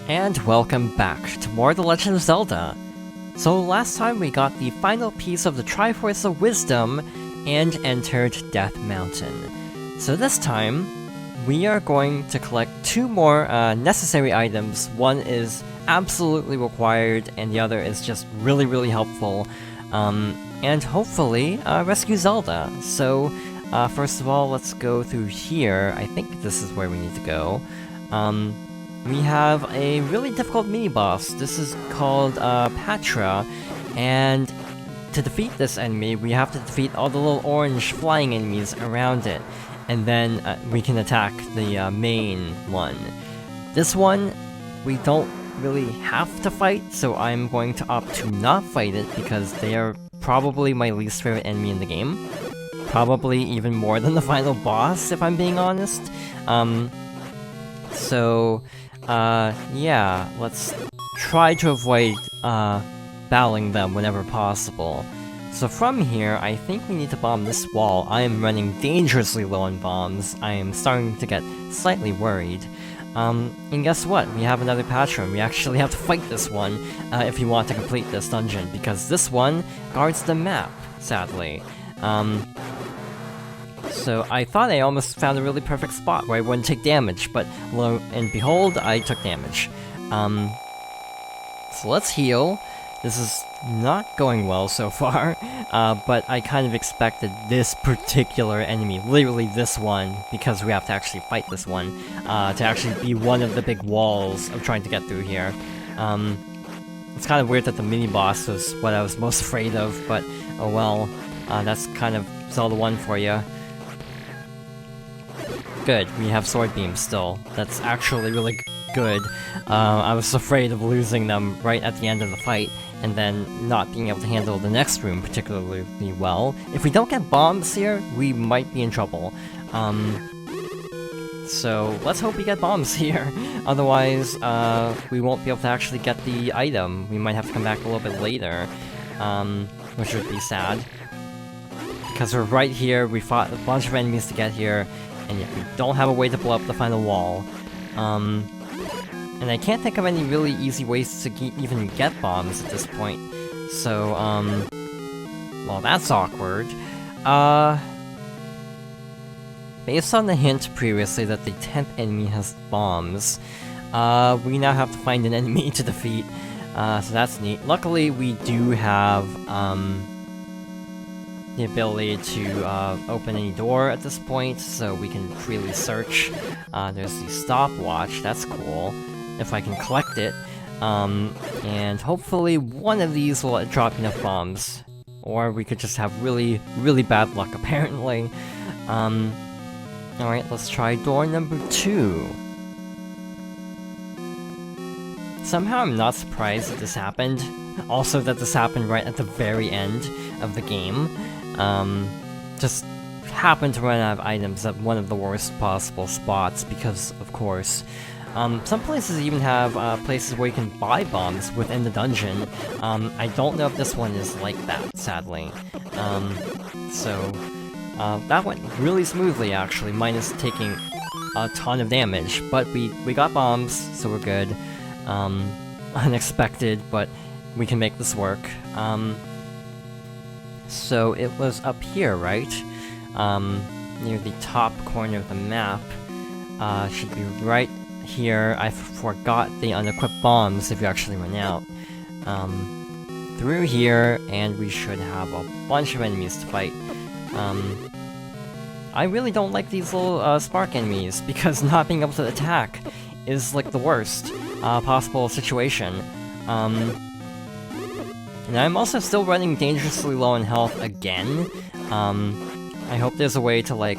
And welcome back to more The Legend of Zelda. So last time we got the final piece of the Triforce of Wisdom and entered Death Mountain. So this time, we are going to collect two more necessary items. One is absolutely required and the other is just really helpful. And hopefully rescue Zelda. So first of all, let's go through here. I think this is where we need to go. We have a really difficult mini-boss. This is called Patra, and to defeat this enemy, we have to defeat all the little orange flying enemies around it, and then we can attack the main one. This one, we don't really have to fight, so I'm going to opt to not fight it because they are probably my least favorite enemy in the game. Probably even more than the final boss, if I'm being honest. Yeah, let's try to avoid, battling them whenever possible. So from here, I think we need to bomb this wall. I am running dangerously low on bombs. I am starting to get slightly worried. And guess what? We have another patron. We actually have to fight this one, if you want to complete this dungeon, because this one guards the map, sadly. So I thought I almost found a really perfect spot where I wouldn't take damage, but lo and behold, I took damage. So let's heal. This is not going well so far, but I kind of expected this particular enemy, literally this one, because we have to actually fight this one, to actually be one of the big walls of trying to get through here. It's kind of weird that the mini-boss was what I was most afraid of, but oh well, that's kind of Zelda 1 for you. Good, we have sword beams still. That's actually really good. I was afraid of losing them right at the end of the fight, and then not being able to handle the next room particularly well. If we don't get bombs here, we might be in trouble. So let's hope we get bombs here. Otherwise, we won't be able to actually get the item. We might have to come back a little bit later, which would be sad. Because we're right here, we fought a bunch of enemies to get here, and yet we don't have a way to blow up the final wall. And I can't think of any really easy ways to even get bombs at this point. So, well, that's awkward. Based on the hint previously that the 10th enemy has bombs, we now have to find an enemy to defeat, so that's neat. Luckily, we do have, the ability to open any door at this point, so we can freely search. There's the stopwatch, that's cool, if I can collect it. And hopefully one of these will drop enough bombs. Or we could just have really bad luck, apparently. Alright, let's try door number 2. Somehow I'm not surprised that this happened. Also that this happened right at the very end of the game. Just happened to run out of items at one of the worst possible spots because, of course. Some places even have places where you can buy bombs within the dungeon. I don't know if this one is like that, sadly. That went really smoothly, actually, minus taking a ton of damage. But we got bombs, so we're good. Unexpected, but we can make this work. So it was up here, right? Near the top corner of the map. Should be right here. I forgot the unequipped bombs if you actually run out. Through here, and we should have a bunch of enemies to fight. I really don't like these little spark enemies, because not being able to attack is like the worst possible situation. And I'm also still running dangerously low on health again. I hope there's a way to, like,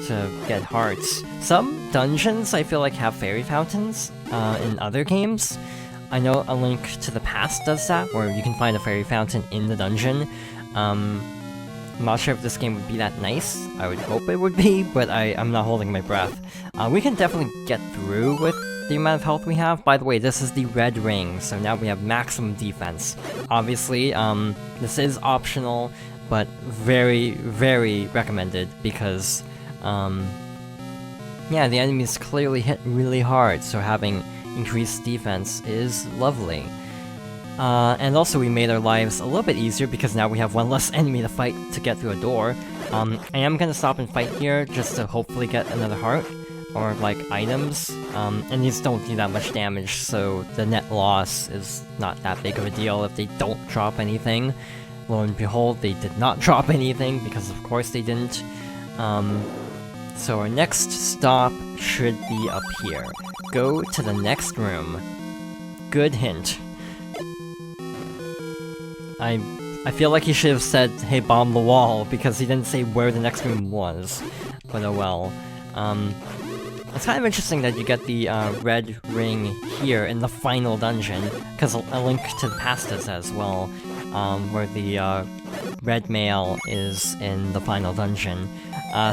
to get hearts. Some dungeons, I feel like, have fairy fountains, in other games. I know A Link to the Past does that, where you can find a fairy fountain in the dungeon. I'm not sure if this game would be that nice. I would hope it would be, but I'm not holding my breath. We can definitely get through with the amount of health we have. By the way, this is the red ring, so now we have maximum defense. Obviously, this is optional, but very recommended, because, Yeah, the enemies clearly hit really hard, so having increased defense is lovely. And also we made our lives a little bit easier because now we have one less enemy to fight to get through a door. I am gonna stop and fight here just to hopefully get another heart, or like items, and these don't do that much damage, so the net loss is not that big of a deal if they don't drop anything. Lo and behold, they did not drop anything, because of course they didn't. So our next stop should be up here. Go to the next room. Good hint. I feel like he should have said, hey, bomb the wall, because he didn't say where the next room was. But oh well. It's kind of interesting that you get the red ring here in the final dungeon, because A Link to the Past does that as well, where the red mail is in the final dungeon.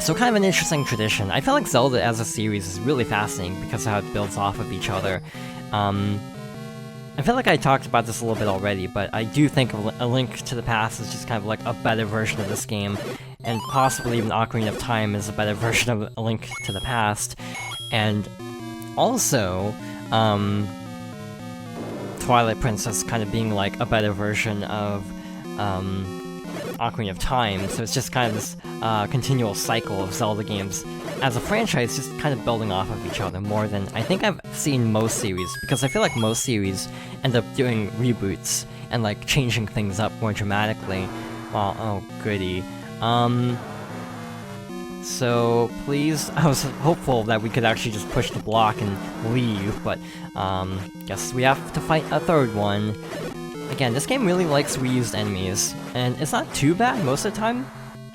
So kind of an interesting tradition. I feel like Zelda as a series is really fascinating because of how it builds off of each other. I feel like I talked about this a little bit already, but I do think A Link to the Past is just kind of like a better version of this game, and possibly even Ocarina of Time is a better version of A Link to the Past. And also, Twilight Princess kind of being like a better version of Ocarina of Time, so it's just kind of this continual cycle of Zelda games as a franchise just kind of building off of each other more than I think I've seen most series, because I feel like most series end up doing reboots and like changing things up more dramatically. Well, oh goody. So please, I was hopeful that we could actually just push the block and leave, but guess we have to fight a third one. Again, this game really likes reused enemies, and it's not too bad most of the time,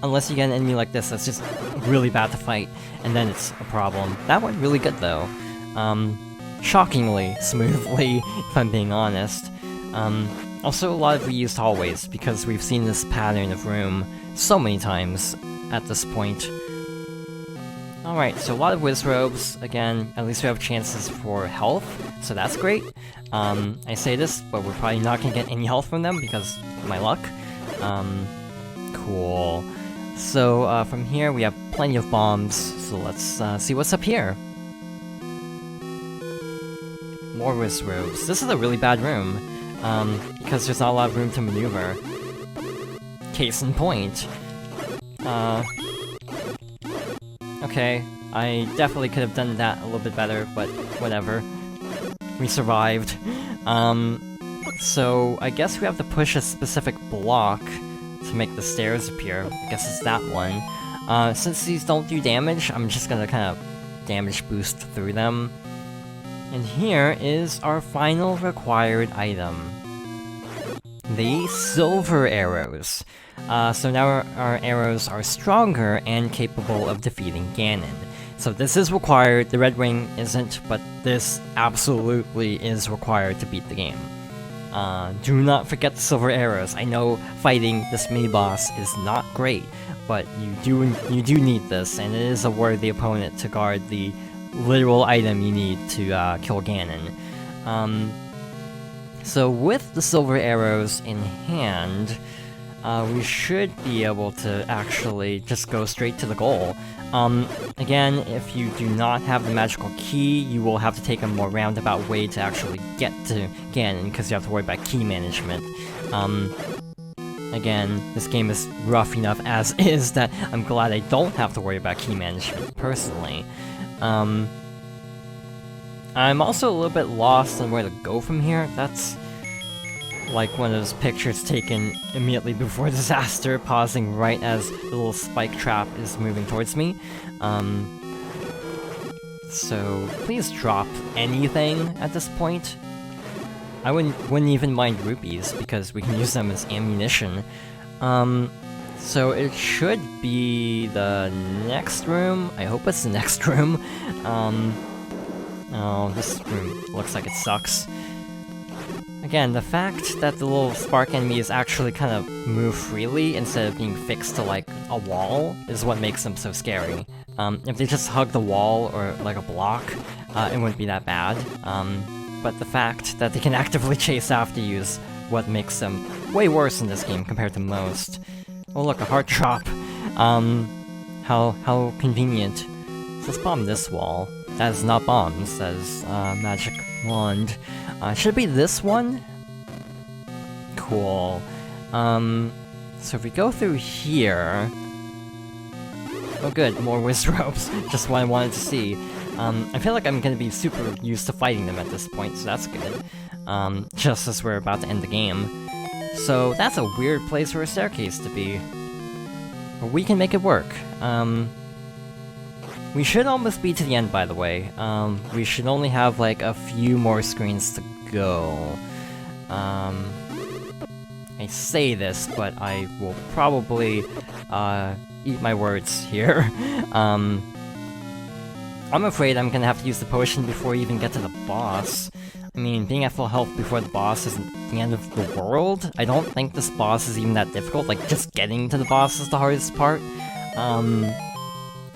unless you get an enemy like this that's just really bad to fight, and then it's a problem. That went really good though. Shockingly smoothly, if I'm being honest. Also a lot of reused hallways, because we've seen this pattern of room so many times at this point. Alright, so a lot of Wiz Robes. Again, at least we have chances for health, so that's great. I say this, but we're probably not gonna get any health from them because of my luck. Cool. So, from here we have plenty of bombs, so let's see what's up here. More Wiz Robes. This is a really bad room, because there's not a lot of room to maneuver. Case in point. Okay, I definitely could have done that a little bit better, but whatever. We survived. So I guess we have to push a specific block to make the stairs appear. I guess it's that one. Since these don't do damage, I'm just gonna kind of damage boost through them. And here is our final required item. The silver arrows. So now our arrows are stronger and capable of defeating Ganon. So this is required, the red ring isn't, but this absolutely is required to beat the game. Do not forget the silver arrows. I know fighting this mini-boss is not great, but you do need this, and it is a worthy opponent to guard the literal item you need to kill Ganon. So with the silver arrows in hand, we should be able to actually just go straight to the goal. Again, if you do not have the magical key, you will have to take a more roundabout way to actually get to Ganon, because you have to worry about key management. Again, this game is rough enough as is that I'm glad I don't have to worry about key management, personally. I'm also a little bit lost on where to go from here. That's like one of those pictures taken immediately before disaster, pausing right as the little spike trap is moving towards me. So please drop anything at this point. I wouldn't even mind rupees, because we can use them as ammunition. So it should be the next room. I hope it's the next room. Oh, this room looks like it sucks. Again, the fact that the little spark enemies actually kind of move freely instead of being fixed to, like, a wall is what makes them so scary. If they just hug the wall or, like, a block, it wouldn't be that bad. But the fact that they can actively chase after you is what makes them way worse in this game compared to most. Oh look, a heart drop. How convenient. let's bomb this wall. That is not bombs, that is magic wand. Should it be this one? Cool. So if we go through here... Oh good, more whiz ropes, just what I wanted to see. I feel like I'm gonna be super used to fighting them at this point, so that's good. Just as we're about to end the game. So that's a weird place for a staircase to be. But we can make it work. We should almost be to the end, by the way. We should only have like a few more screens to go. I say this, but I will probably eat my words here. I'm afraid I'm gonna have to use the potion before we even get to the boss. I mean, being at full health before the boss isn't the end of the world. I don't think this boss is even that difficult, like, just getting to the boss is the hardest part.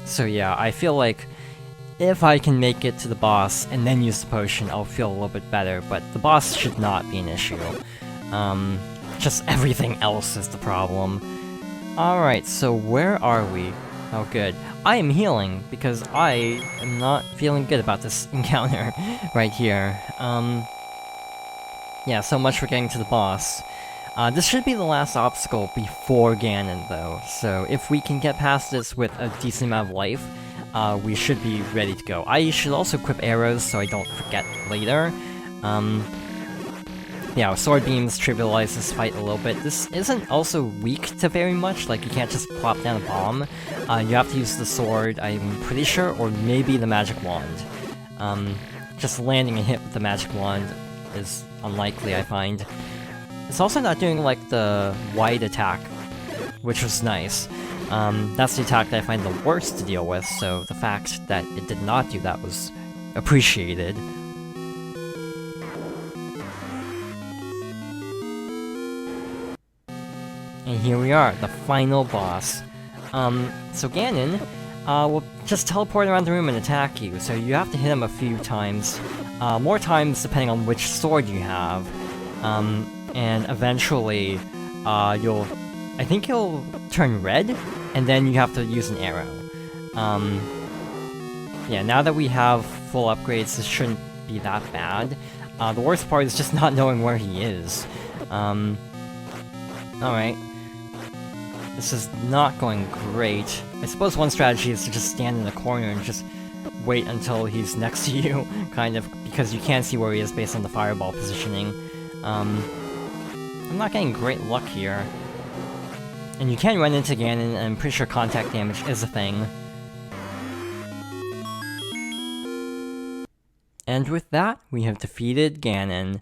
So yeah, I feel like if I can make it to the boss and then use the potion, I'll feel a little bit better, but the boss should not be an issue. Just everything else is the problem. Alright, so where are we? Oh good. I am healing, because I am not feeling good about this encounter right here. Yeah, so much for getting to the boss. This should be the last obstacle before Ganon, though, so if we can get past this with a decent amount of life, we should be ready to go. I should also equip arrows so I don't forget later. Yeah, Sword Beams trivialize this fight a little bit. This isn't also weak to very much, like you can't just plop down a bomb. You have to use the sword, I'm pretty sure, or maybe the magic wand. Just landing a hit with the magic wand is unlikely, I find. It's also not doing, like, the wide attack, which was nice. That's the attack that I find the worst to deal with, so the fact that it did not do that was appreciated. And here we are, the final boss. So Ganon will just teleport around the room and attack you, so you have to hit him a few times. More times depending on which sword you have. And eventually, I think he'll turn red, and then you have to use an arrow. Yeah, now that we have full upgrades, this shouldn't be that bad. The worst part is just not knowing where he is. Alright. This is not going great. I suppose one strategy is to just stand in the corner and just wait until he's next to you, kind of, because you can't see where he is based on the fireball positioning. I'm not getting great luck here. And you can run into Ganon, and I'm pretty sure contact damage is a thing. And with that, we have defeated Ganon.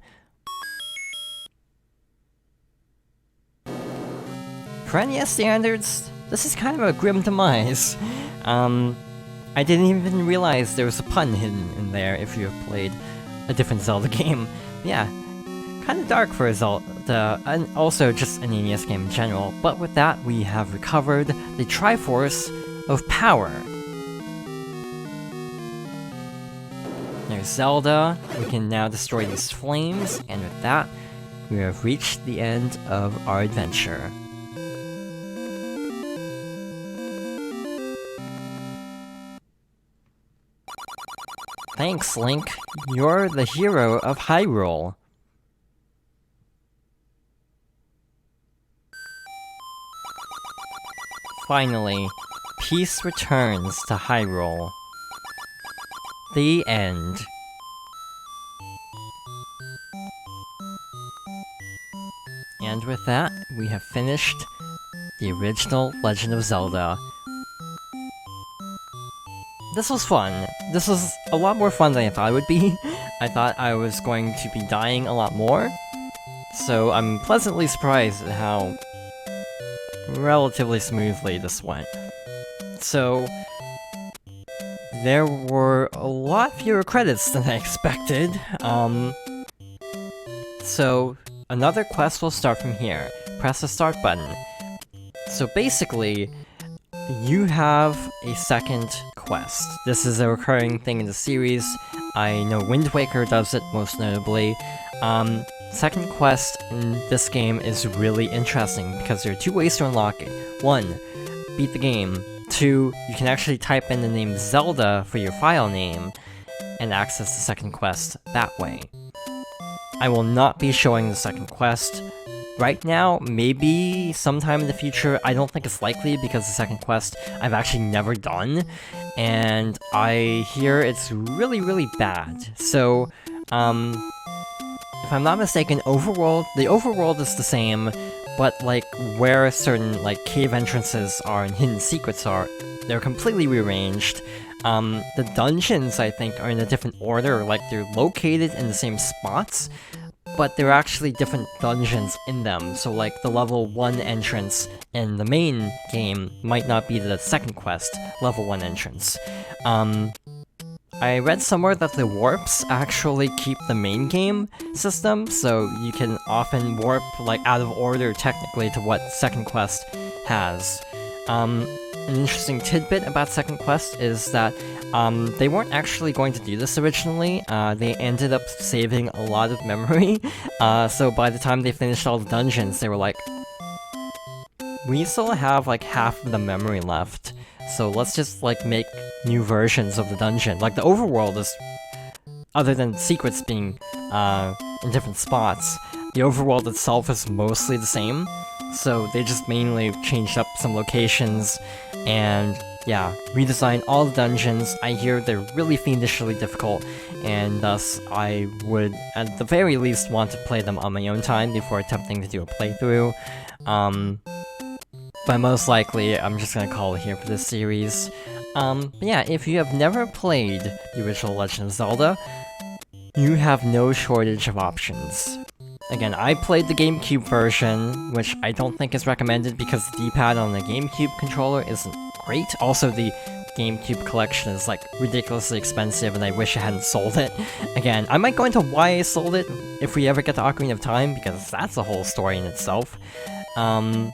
For NES standards, this is kind of a grim demise. I didn't even realize there was a pun hidden in there if you have played a different Zelda game. Yeah, kind of dark for a Zelda, and also just an NES game in general, but with that, we have recovered the Triforce of Power. There's Zelda, we can now destroy these flames, and with that, we have reached the end of our adventure. Thanks, Link. You're the hero of Hyrule. Finally, peace returns to Hyrule. The end. And with that, we have finished the original Legend of Zelda. This was fun. This was a lot more fun than I thought it would be. I thought I was going to be dying a lot more. So I'm pleasantly surprised at how relatively smoothly this went. So there were a lot fewer credits than I expected. So another quest will start from here. Press the start button. So basically, you have a second quest. This is a recurring thing in the series. I know Wind Waker does it most notably. Second quest in this game is really interesting because there are two ways to unlock it. One, beat the game. 2, you can actually type in the name Zelda for your file name and access the second quest that way. I will not be showing the second quest right now, maybe sometime in the future. I don't think it's likely because the second quest I've actually never done, and I hear it's really, really bad. So, if I'm not mistaken, the overworld is the same, but like where certain like cave entrances are and hidden secrets are, they're completely rearranged. The dungeons, I think, are in a different order, like they're located in the same spots, but there are actually different dungeons in them, so like the level 1 entrance in the main game might not be the second quest, level 1 entrance. I read somewhere that the warps actually keep the main game system, so you can often warp like out of order technically to what second quest has. An interesting tidbit about second quest is that they weren't actually going to do this originally. They ended up saving a lot of memory, so by the time they finished all the dungeons, they were like, we still have like half of the memory left, so let's just like make new versions of the dungeon. Like the overworld is, other than secrets being in different spots, the overworld itself is mostly the same, so they just mainly changed up some locations and yeah, redesign all the dungeons. I hear they're really fiendishly difficult, and thus I would, at the very least, want to play them on my own time before attempting to do a playthrough. But most likely, I'm just gonna call it here for this series. But yeah, if you have never played the original Legend of Zelda, you have no shortage of options. Again, I played the GameCube version, which I don't think is recommended because the D-pad on the GameCube controller isn't great. Also, the GameCube collection is like ridiculously expensive and I wish I hadn't sold it. Again, I might go into why I sold it if we ever get to Ocarina of Time, because that's a whole story in itself. But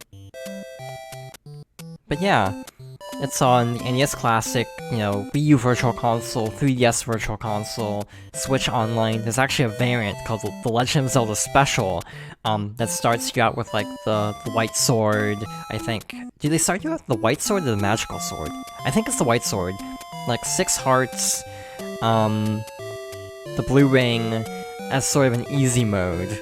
yeah, it's on the NES Classic, you know, Wii U Virtual Console, 3DS Virtual Console, Switch Online. There's actually a variant called the Legend of Zelda Special, that starts you out with, like, the white sword, I think. Do they start you out with the white sword or the magical sword? I think it's the white sword. Like, 6 hearts, the blue ring, as sort of an easy mode.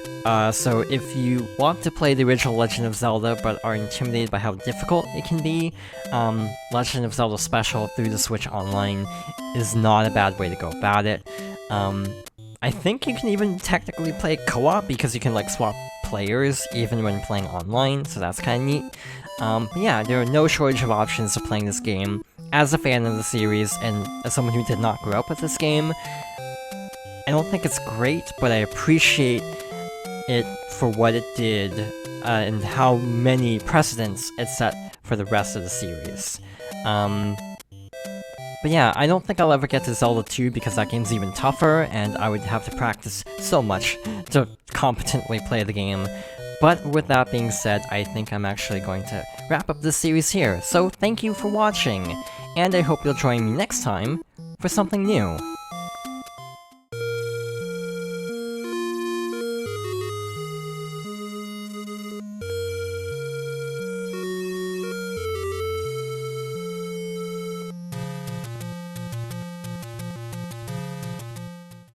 So if you want to play the original Legend of Zelda but are intimidated by how difficult it can be, Legend of Zelda Special through the Switch Online is not a bad way to go about it. I think you can even technically play co-op because you can like swap players even when playing online, so that's kinda neat. But yeah, there are no shortage of options to playing this game. As a fan of the series, and as someone who did not grow up with this game, I don't think it's great, but I appreciate it for what it did, and how many precedents it set for the rest of the series. But yeah, I don't think I'll ever get to Zelda 2 because that game's even tougher, and I would have to practice so much to competently play the game. But with that being said, I think I'm actually going to wrap up this series here, so thank you for watching, and I hope you'll join me next time for something new.